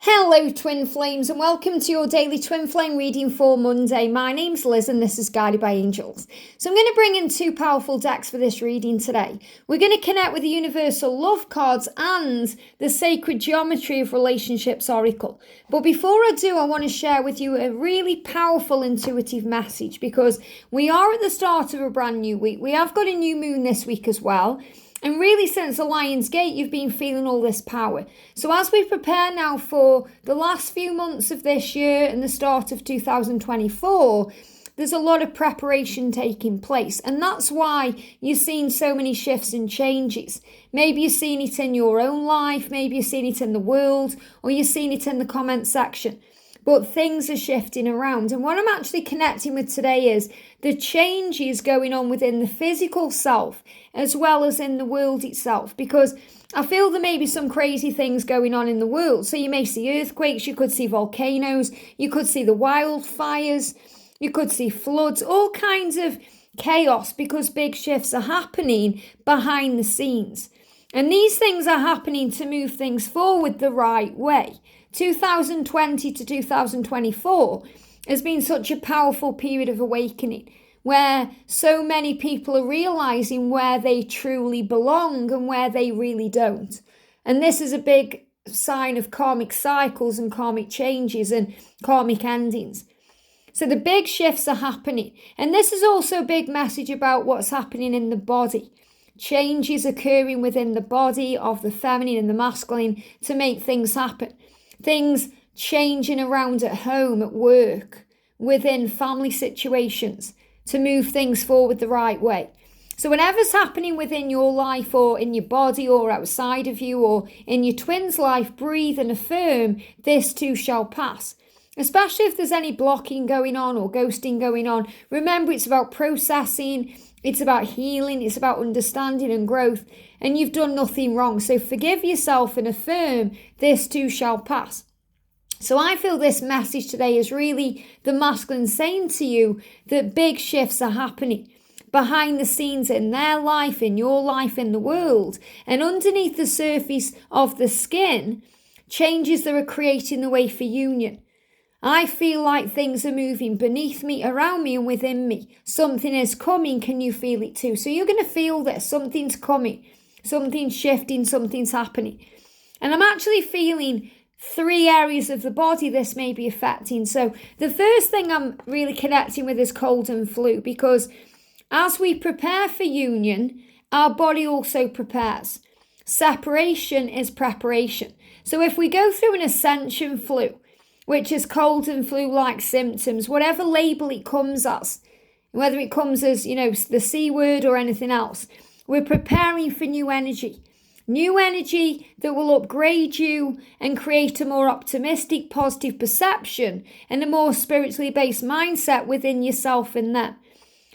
Hello Twin Flames and welcome to your daily Twin Flame reading for Monday. My name's Liz and this is Guided by Angels. So I'm going to bring in two powerful decks for this reading today. We're going to connect with the Universal Love cards and the Sacred Geometry of Relationships Oracle. But before I do, I want to share with you a really powerful intuitive message because we are at the start of a brand new week. We have got a new moon this week as well. And really since the Lion's Gate, you've been feeling all this power. So as we prepare now for the last few months of this year and the start of 2024, there's a lot of preparation taking place. And that's why you're seeing so many shifts and changes. Maybe you're seeing it in your own life, maybe you're seeing it in the world, or you're seeing it in the comment section. But things are shifting around. And what I'm actually connecting with today is the changes going on within the physical self as well as in the world itself. Because I feel there may be some crazy things going on in the world. So you may see earthquakes, you could see volcanoes, you could see the wildfires, you could see floods, all kinds of chaos because big shifts are happening behind the scenes. And these things are happening to move things forward the right way. 2020 to 2024 has been such a powerful period of awakening where so many people are realizing where they truly belong and where they really don't. And this is a big sign of karmic cycles and karmic changes and karmic endings. So the big shifts are happening. And this is also a big message about what's happening in the body. Changes occurring within the body of the feminine and the masculine to make things happen. Things changing around at home, at work, within family situations to move things forward the right way. So whatever's happening within your life or in your body or outside of you or in your twin's life, breathe and affirm this too shall pass. Especially if there's any blocking going on or ghosting going on. Remember, it's about processing, it's about healing, it's about understanding and growth, and you've done nothing wrong. So forgive yourself and affirm this too shall pass. So I feel this message today is really the masculine saying to you that big shifts are happening behind the scenes in their life, in your life, in the world. And underneath the surface of the skin, changes that are creating the way for union. I feel like things are moving beneath me, around me and within me. Something is coming. Can you feel it too? So you're going to feel this. Something's coming. Something's shifting. Something's happening. And I'm actually feeling 3 areas of the body this may be affecting. So the first thing I'm really connecting with is cold and flu, because as we prepare for union, our body also prepares. Separation is preparation. So if we go through an ascension flu, which is cold and flu-like symptoms, whatever label it comes as, whether it comes as, the C word or anything else, we're preparing for new energy that will upgrade you and create a more optimistic, positive perception and a more spiritually based mindset within yourself and them.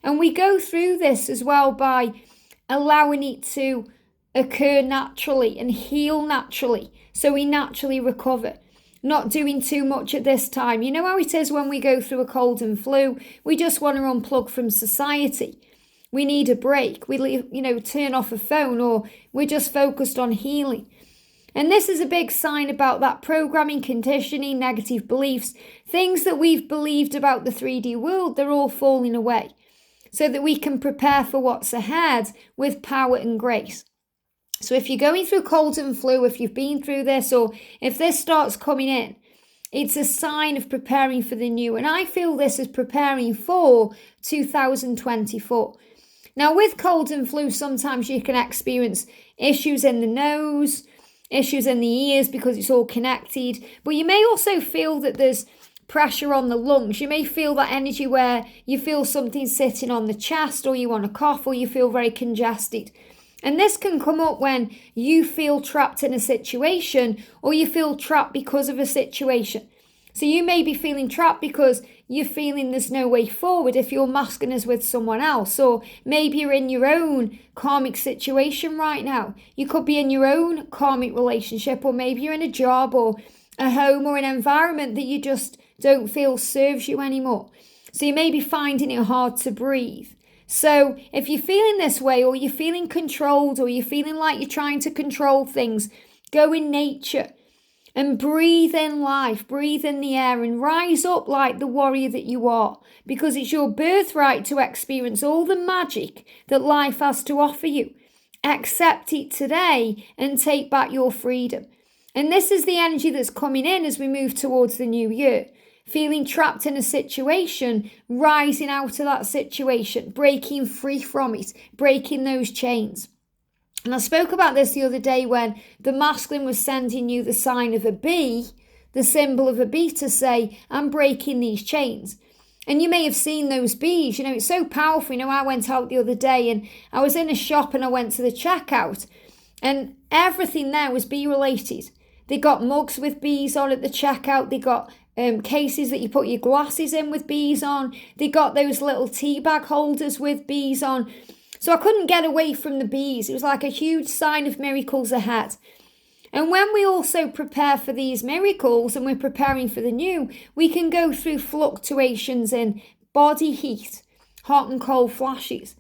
And we go through this as well by allowing it to occur naturally and heal naturally, so we naturally recover. Not doing too much at this time. You know how it is when we go through a cold and flu? We just want to unplug from society. We need a break. We turn off a phone, or we're just focused on healing. And this is a big sign about that programming, conditioning, negative beliefs, things that we've believed about the 3D world, they're all falling away so that we can prepare for what's ahead with power and grace. So if you're going through cold and flu, if you've been through this, or if this starts coming in, it's a sign of preparing for the new. And I feel this is preparing for 2024. Now with cold and flu, sometimes you can experience issues in the nose, issues in the ears because it's all connected. But you may also feel that there's pressure on the lungs. You may feel that energy where you feel something sitting on the chest, or you want to cough, or you feel very congested. And this can come up when you feel trapped in a situation, or you feel trapped because of a situation. So you may be feeling trapped because you're feeling there's no way forward if your masculine is with someone else, or maybe you're in your own karmic situation right now. You could be in your own karmic relationship, or maybe you're in a job or a home or an environment that you just don't feel serves you anymore. So you may be finding it hard to breathe. So if you're feeling this way, or you're feeling controlled, or you're feeling like you're trying to control things, go in nature. and breathe in life, breathe in the air, and rise up like the warrior that you are, because it's your birthright to experience all the magic that life has to offer you. Accept it today and take back your freedom. And this is the energy that's coming in as we move towards the new year. Feeling trapped in a situation, rising out of that situation, breaking free from it, breaking those chains. And I spoke about this the other day when the masculine was sending you the sign of a bee, the symbol of a bee, to say, I'm breaking these chains. And you may have seen those bees. It's so powerful. I went out the other day and I was in a shop and I went to the checkout and everything there was bee related. They got mugs with bees on at the checkout. They got cases that you put your glasses in with bees on. They got those little tea bag holders with bees on. So I couldn't get away from the bees. It was like a huge sign of miracles ahead. And when we also prepare for these miracles and we're preparing for the new, we can go through fluctuations in body heat, hot and cold flashes.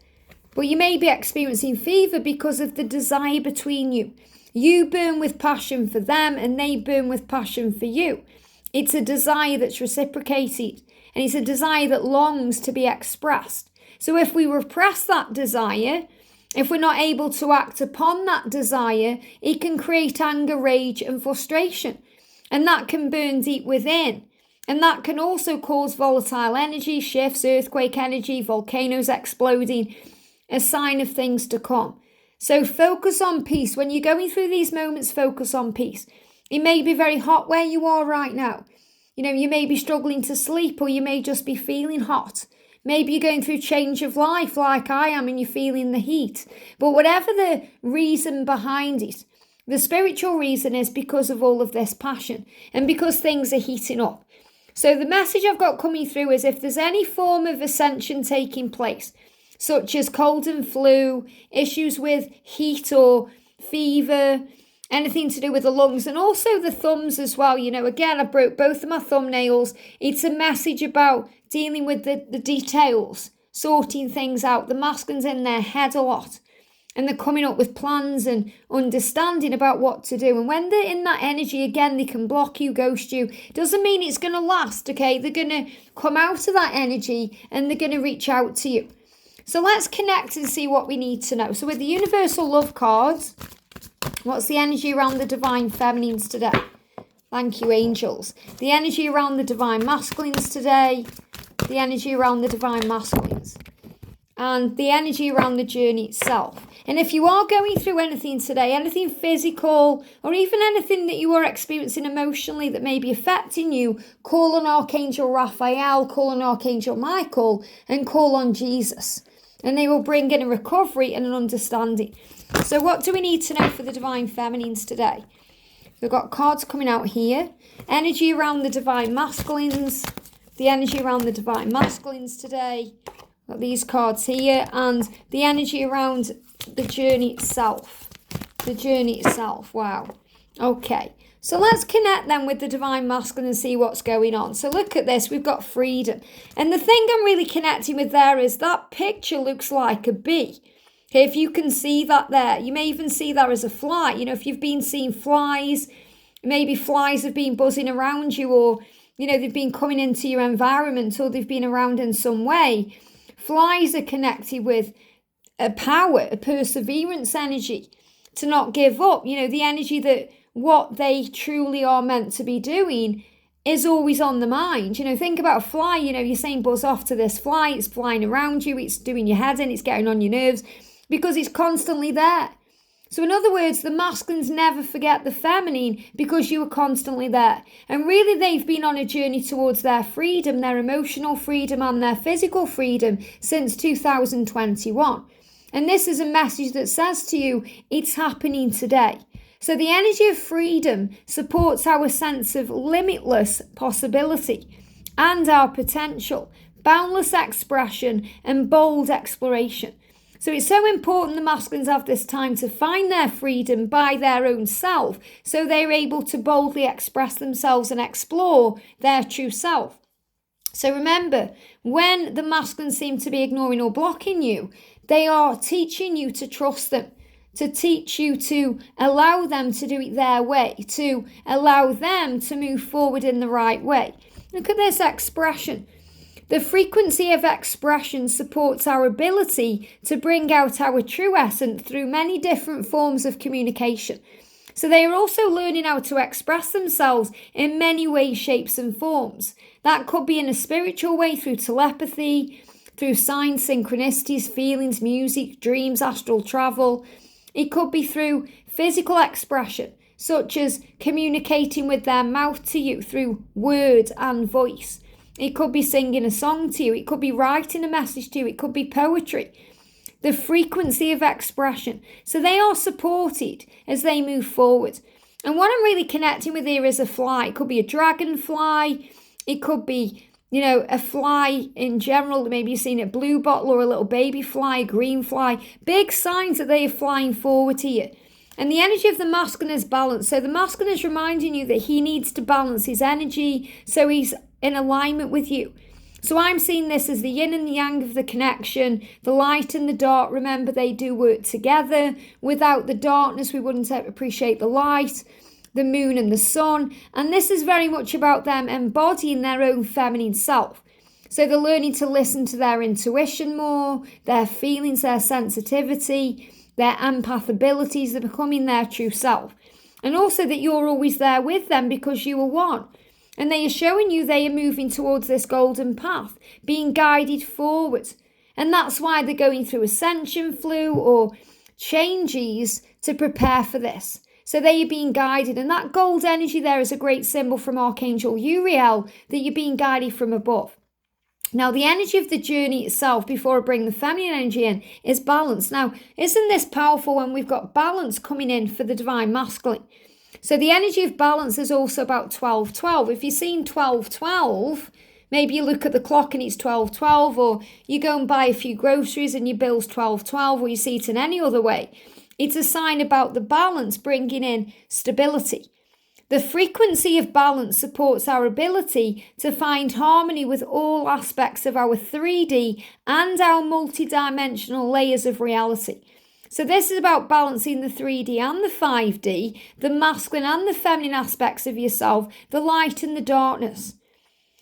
But you may be experiencing fever because of the desire between you. You burn with passion for them and they burn with passion for you. It's a desire that's reciprocated and it's a desire that longs to be expressed. So if we repress that desire, if we're not able to act upon that desire, it can create anger, rage and frustration. And that can burn deep within. And that can also cause volatile energy, shifts, earthquake energy, volcanoes exploding, a sign of things to come. So focus on peace. When you're going through these moments, focus on peace. It may be very hot where you are right now. You may be struggling to sleep or you may just be feeling hot. Maybe you're going through change of life like I am and you're feeling the heat. But whatever the reason behind it, the spiritual reason is because of all of this passion and because things are heating up. So the message I've got coming through is if there's any form of ascension taking place, such as cold and flu, issues with heat or fever, anything to do with the lungs and also the thumbs as well. Again, I broke both of my thumbnails. It's a message about dealing with the details, sorting things out. The masculine's in their head a lot and they're coming up with plans and understanding about what to do. And when they're in that energy, again, they can block you, ghost you. Doesn't mean it's going to last, okay? They're going to come out of that energy and they're going to reach out to you. So let's connect and see what we need to know. So with the Universal Love cards, what's the energy around the Divine Feminines today? Thank you, angels. The energy around the Divine Masculines today. The energy around the Divine Masculines. And the energy around the journey itself. And if you are going through anything today, anything physical, or even anything that you are experiencing emotionally that may be affecting you, call on Archangel Raphael, call on Archangel Michael, and call on Jesus. And they will bring in a recovery and an understanding. So what do we need to know for the Divine Feminines today? We've got cards coming out here. Energy around the Divine Masculines. The energy around the Divine Masculines today. Got these cards here. And the energy around the journey itself. The journey itself. Wow. Okay. So let's connect then with the Divine Masculine and see what's going on. So look at this. We've got freedom. And the thing I'm really connecting with there is that picture looks like a bee. Okay, if you can see that there, you may even see that as a fly. If you've been seeing flies, maybe flies have been buzzing around you or, they've been coming into your environment or they've been around in some way. Flies are connected with a power, a perseverance energy to not give up. The energy that what they truly are meant to be doing is always on the mind. Think about a fly, you're saying buzz off to this fly, it's flying around you, it's doing your head in, it's getting on your nerves because it's constantly there. So in other words, the masculines never forget the feminine because you are constantly there. And really they've been on a journey towards their freedom, their emotional freedom and their physical freedom since 2021. And this is a message that says to you, it's happening today. So the energy of freedom supports our sense of limitless possibility and our potential, boundless expression and bold exploration. So it's so important the masculines have this time to find their freedom by their own self so they're able to boldly express themselves and explore their true self. So remember, when the masculines seem to be ignoring or blocking you, they are teaching you to trust them, to teach you to allow them to do it their way, to allow them to move forward in the right way. Look at this expression. The frequency of expression supports our ability to bring out our true essence through many different forms of communication. So they are also learning how to express themselves in many ways, shapes and forms. That could be in a spiritual way through telepathy, through signs, synchronicities, feelings, music, dreams, astral travel. It could be through physical expression, such as communicating with their mouth to you through word and voice. It could be singing a song to you. It could be writing a message to you. It could be poetry. The frequency of expression. So they are supported as they move forward. And what I'm really connecting with here is a fly. It could be a dragonfly. It could be, a fly in general. Maybe you've seen a blue bottle or a little baby fly, a green fly. Big signs that they are flying forward here. And the energy of the masculine is balanced. So the masculine is reminding you that he needs to balance his energy so he's in alignment with you. So I'm seeing this as the yin and the yang of the connection, the light and the dark. Remember, they do work together. Without the darkness, we wouldn't appreciate the light, the moon and the sun. And this is very much about them embodying their own feminine self. So they're learning to listen to their intuition more, their feelings, their sensitivity, their empath abilities. They're becoming their true self. And also that you're always there with them because you are one. And they are showing you they are moving towards this golden path, being guided forward. And that's why they're going through Ascension flu or changes to prepare for this. So they are being guided. And that gold energy there is a great symbol from Archangel Uriel, that you're being guided from above. Now, the energy of the journey itself, before I bring the feminine energy in, is balance. Now, isn't this powerful when we've got balance coming in for the divine masculine? So the energy of balance is also about 12-12. If you've seen 12-12, maybe you look at the clock and it's 12-12, or you go and buy a few groceries and your bill's 12-12, or you see it in any other way. It's a sign about the balance bringing in stability. The frequency of balance supports our ability to find harmony with all aspects of our 3D and our multidimensional layers of reality. So this is about balancing the 3D and the 5D, the masculine and the feminine aspects of yourself, the light and the darkness.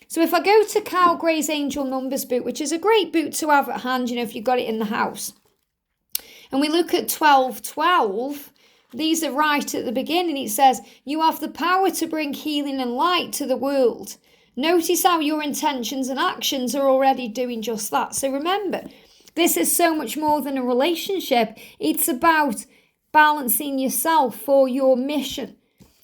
So if I go to Carl Gray's Angel Numbers book, which is a great book to have at hand, if you've got it in the house, and we look at 12-12, these are right at the beginning. It says, you have the power to bring healing and light to the world. Notice how your intentions and actions are already doing just that. So remember, this is so much more than a relationship. It's about balancing yourself for your mission,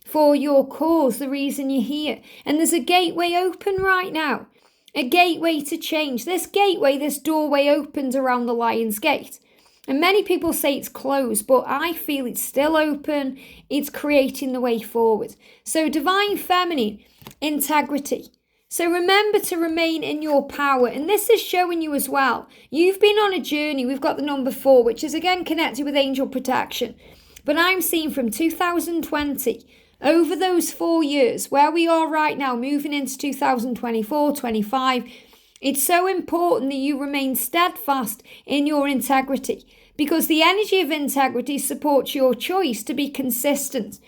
for your cause, the reason you're here. And there's a gateway open right now, a gateway to change. This gateway, this doorway opened around the Lion's Gate. And many people say it's closed, but I feel it's still open. It's creating the way forward. So divine feminine, integrity. So remember to remain in your power. And this is showing you as well. You've been on a journey. We've got the number 4, which is again connected with angel protection. But I'm seeing from 2020, over those 4 years, where we are right now, moving into 2024, 25, it's so important that you remain steadfast in your integrity, because the energy of integrity supports your choice to be consistent,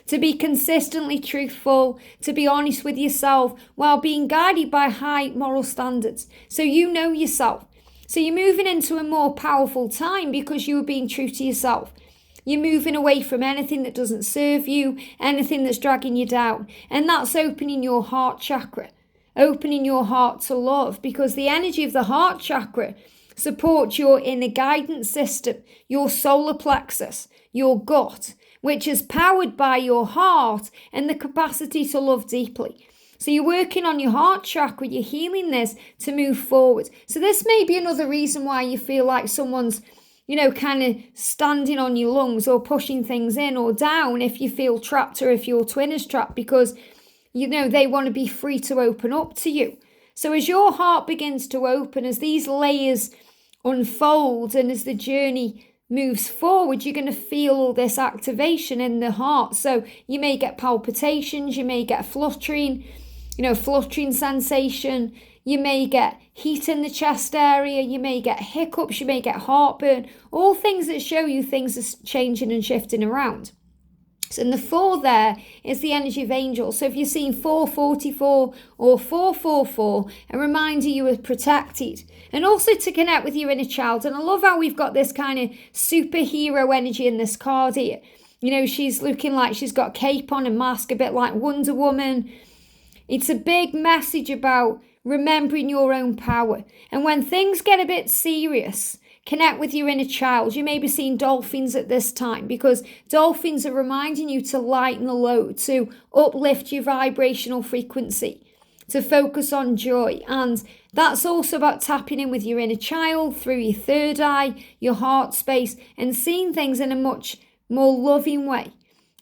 to be consistently truthful, to be honest with yourself while being guided by high moral standards. So you know yourself. So you're moving into a more powerful time because you are being true to yourself. You're moving away from anything that doesn't serve you, anything that's dragging you down. And that's opening your heart chakra, opening your heart to love, because the energy of the heart chakra supports your inner guidance system, your solar plexus, your gut, which is powered by your heart and the capacity to love deeply. So you're working on your heart chakra, you're healing this to move forward. So this may be another reason why you feel like someone's, kind of standing on your lungs or pushing things in or down if you feel trapped or if your twin is trapped, because, they want to be free to open up to you. So as your heart begins to open, as these layers unfold and as the journey moves forward, you're going to feel all this activation in the heart. So you may get palpitations, you may get fluttering, fluttering sensation. You may get heat in the chest area. You may get hiccups. You may get heartburn. All things that show you things are changing and shifting around. So in the 4 there is the energy of angels. So if you're seeing 444 or 444, a reminder you are protected. And also to connect with your inner child. And I love how we've got this kind of superhero energy in this card here. She's looking like she's got a cape on and mask, a bit like Wonder Woman. It's a big message about remembering your own power. And when things get a bit serious, connect with your inner child. You may be seeing dolphins at this time because dolphins are reminding you to lighten the load, to uplift your vibrational frequency, to focus on joy. And that's also about tapping in with your inner child through your third eye, your heart space, and seeing things in a much more loving way,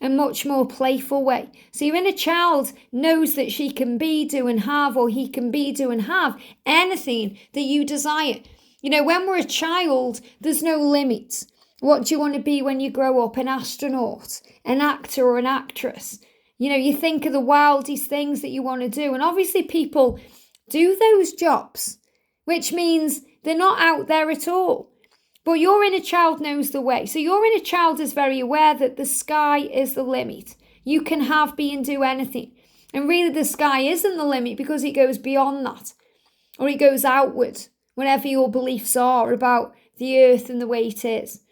a much more playful way. So your inner child knows that she can be, do, and have, or he can be, do, and have anything that you desire. When we're a child, there's no limits. What do you want to be when you grow up? An astronaut, an actor, or an actress? You think of the wildest things that you want to do. And obviously people do those jobs, which means they're not out there at all. But your inner child knows the way. So your inner child is very aware that the sky is the limit. You can have, be, and do anything. And really the sky isn't the limit because it goes beyond that. Or it goes outward, whatever your beliefs are about the earth and the way it is.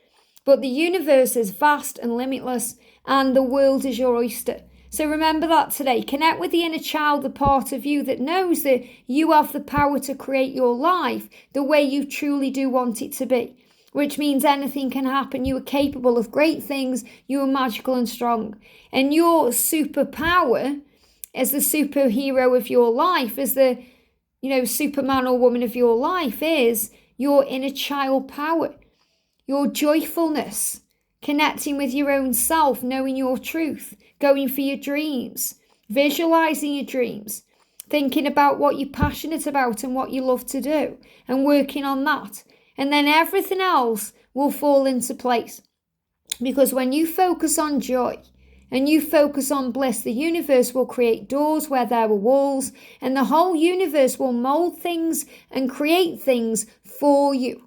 But the universe is vast and limitless, and the world is your oyster. So remember that today. Connect with the inner child, the part of you that knows that you have the power to create your life the way you truly do want it to be. Which means anything can happen. You are capable of great things. You are magical and strong. And your superpower as the superhero of your life, as the Superman or woman of your life, is your inner child power, your joyfulness, connecting with your own self, knowing your truth, going for your dreams, visualizing your dreams, thinking about what you're passionate about and what you love to do, and working on that. And then everything else will fall into place. Because when you focus on joy, and you focus on bliss, the universe will create doors where there were walls, and the whole universe will mold things and create things for you.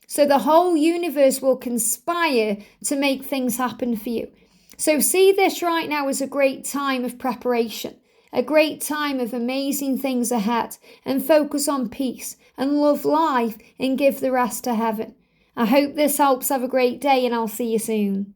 So the whole universe will conspire to make things happen for you. So see this right now as a great time of preparation, a great time of amazing things ahead, and focus on peace and love life and give the rest to heaven. I hope this helps. Have a great day, and I'll see you soon.